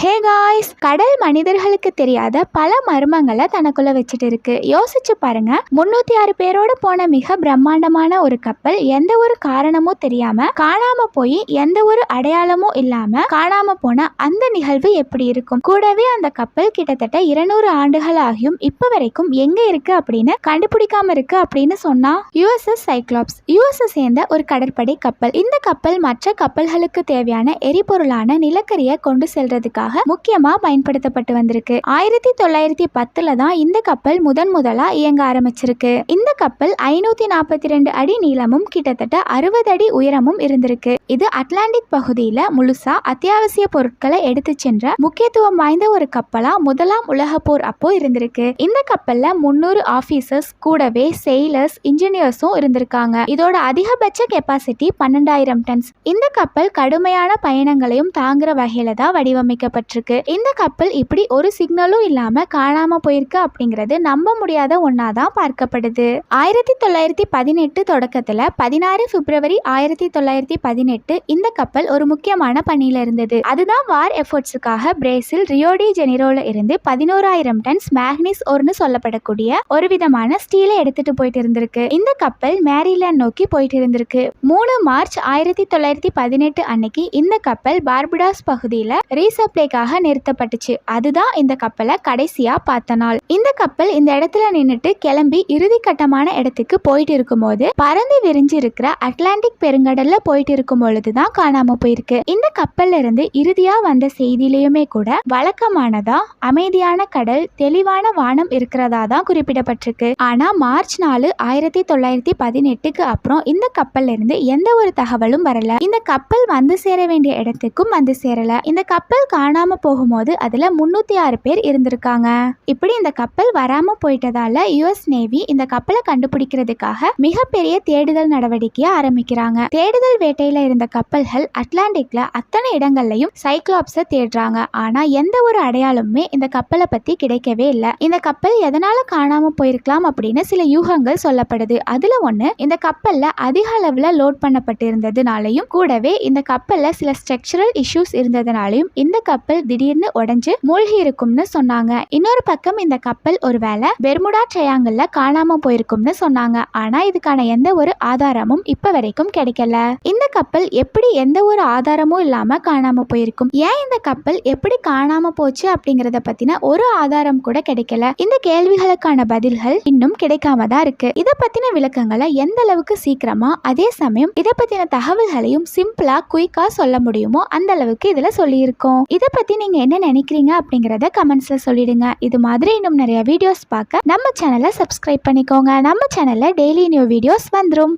Hey guys, கடல் மனிதர்களுக்கு தெரியாத பல மர்மங்களை தனக்குள்ள வச்சுட்டு இருக்கு. யோசிச்சு பாருங்க, 306 பேரோட போன மிக பிரம்மாண்டமான ஒரு கப்பல் எந்த ஒரு காரணமும் தெரியாம காணாம போய் எந்த ஒரு அடையாளமும் இல்லாம காணாம போன அந்த நிகழ்வு எப்படி இருக்கும்? கூடவே அந்த கப்பல் கிட்டத்தட்ட 200 ஆண்டுகள் ஆகியும் இப்ப வரைக்கும் எங்க இருக்கு அப்படின்னு கண்டுபிடிக்காம இருக்கு அப்படின்னு சொன்னா USS சைக்ளாப்ஸ் யுஎஸ் சேர்ந்த ஒரு கடற்படை கப்பல். இந்த கப்பல் மற்ற கப்பல்களுக்கு தேவையான எரிபொருளான நிலக்கரியை கொண்டு செல்றதுக்காக முக்கியமா பயன்படுத்தப்பட்டு வந்திருக்கு. 1910 தான் இந்த கப்பல் முதலா இயங்க ஆரம்பிச்சிருக்கு. இந்த கப்பல் 542 அடி நீளமும் கிட்டத்தட்ட 60 அடி உயரமும் இருந்திருக்கு. இது அட்லாண்டிக் பகுதியில முழுசா அத்தியாவசிய பொருட்களை எடுத்து சென்ற முக்கியத்துவம் வாய்ந்த ஒரு கப்பலா முதலாம் உலக போர் அப்போ இருந்திருக்கு. இந்த கப்பல்ல 300 ஆபீசர்ஸ் கூடவே செயிலர்ஸ், இன்ஜினியர்ஸும் இருந்திருக்காங்க. இதோட அதிகபட்ச கெப்பாசிட்டி 12,000 டன்ஸ். இந்த கப்பல் கடுமையான பயணங்களையும் தாங்குற வகையில தான் வடிவமைக்கப்பட்டிருக்கு. இந்த கப்பல் இப்படி ஒரு சிக்னலும் இல்லாம காணாம போயிருக்கு அப்படிங்கிறது நம்ப முடியாத ஒன்னாதான் பார்க்கப்படுது. 1918 தொடக்கத்துல 16 பிப்ரவரி 1918 இந்த கப்பல் ஒரு முக்கியமான பணியில இருந்தது. அதுதான் வார் எஃபோர்ட்ஸுக்காக பிரேசில் ரியோ டி ஜெனிரோல இருந்து 11,000 டன்ஸ் மேக்னீஸ் ஓர்னு சொல்லப்படக்கூடிய ஒரு விதமான ஸ்டீலை எடுத்துட்டு போயிட்டு இருந்திருக்கு. இந்த கப்பல் மேரிலாந்து நோக்கி போயிட்டு இருந்திருக்கு. 3 மார்ச் 1918 அன்னைக்கு இந்த கப்பல் பார்படாஸ் பகுதியில ரீசப்ளைக்காக நிறுத்தப்பட்டுச்சு. அதுதான் இந்த கப்பலை கடைசியா பார்த்த நாள். இந்த கப்பல் இந்த இடத்துல நின்னுட்டு கிளம்பி இறுதி கட்டமான இடத்துக்கு போயிட்டு இருக்கும் போது பறந்து விரிஞ்சு இருக்கிற அட்லாண்டிக் பெருங்கடல்ல போயிட்டு இருக்கும் பொழுதுதான் காணாம போயிருக்கு. இந்த கப்பல்ல இருந்து இறுதியா வந்த செய்தியிலுமே கூட வழக்கமானதா அமைதியான கடல், தெளிவான வானம் இருக்கிறதா தான் குறிப்பிடப்பட்டிருக்கு. ஆனா மார்ச் 4 1918க்கு அப்புறம் இந்த கப்பல்ல இருந்து எந்த ஒரு தகவலும் வரல. இந்த கப்பல் வந்து சேர வேண்டிய இடத்துக்கும் வந்து சேரல. இந்த கப்பல் காணாம போகும்போது அதுல 306 பேர் இருந்திருக்காங்க. இப்படி இந்த கப்பல் வராம போயிட்டதால US நேவி இந்த கப்பலை கண்டுபிடிக்கிறதுக்காக மிகப்பெரிய தேடுதல் நடவடிக்கையை ஆரம்பிக்கிறாங்க. தேடுதல் வேட்டையில இருந்த கப்பல்கள் அட்லாண்டிக்ல அத்தனை இடங்கள்லயும் சைக்ளாப்ஸை தேடுறாங்க. ஆனா எந்த ஒரு அடையாளமுமே இந்த கப்பலை பத்தி கிடைக்கவே இல்லை. இந்த கப்பல் எதனால காணாம போயிருக்கலாம் அப்படின்னு சில யூகங்கள் சொல்லப்படுது. அதுல ஒண்ணு, இந்த கப்பல்ல அதிக அளவுல லோட் பண்ணப்பட்டு இருந்ததுனாலையும் கூடவே இந்த கப்பல்ல சில ஸ்ட்ரக்சரல் இஷ்யூஸ் இருந்ததுனாலையும் இந்த கப்பல் திடீர்னு உடைஞ்சு மூழ்கி இருக்கும்னு சொன்னாங்க. இன்னொரு பக்கம் இந்த கப்பல் ஒருவேளை பெர்முடா ட்ரையாங்கிள்ல காணாம போயிருக்கும்னு சொன்னாங்க. ஆனா இதுக்கான எந்த ஒரு ஆதாரமும் இப்ப வரைக்கும் கிடைக்கல. இந்த கப்பல் எப்படி எந்த ஒரு ஆதாரமும் இல்லாம காணாம போயிருக்கும்? ஏன் இந்த கப்பல் எப்படி காணாம போச்சு அப்படிங்கறத பத்தின ஒரு ஆதாரம் கூட கிடைக்கல. இந்த கேள்விகளுக்கான பதில்கள் இன்னும் கிடைக்காம தான் இருக்கு. இத பத்தின விளக்கங்களை எந்த அளவுக்கு சீக்கிரமா, அதே சமயம் இத பத்தின தகவல்களையும் சிம்பிளா குயிக்கா சொல்ல முடியுமோ அந்த அளவுக்கு இதுல சொல்லியிருக்கோம். இத பத்தி நீங்க என்ன நினைக்கிறீங்க அப்படிங்கறத கமெண்ட்ஸ்ல சொல்லிடுங்க. இது மாதிரி இன்னும் நிறைய வீடியோஸ் பார்க்க நம்ம சேனலை சப்ஸ்கிரைப் பண்ணிக்கோங்க. நம்ம சேனல்ல டெய்லி நியூ வீடியோஸ் வந்துரும்.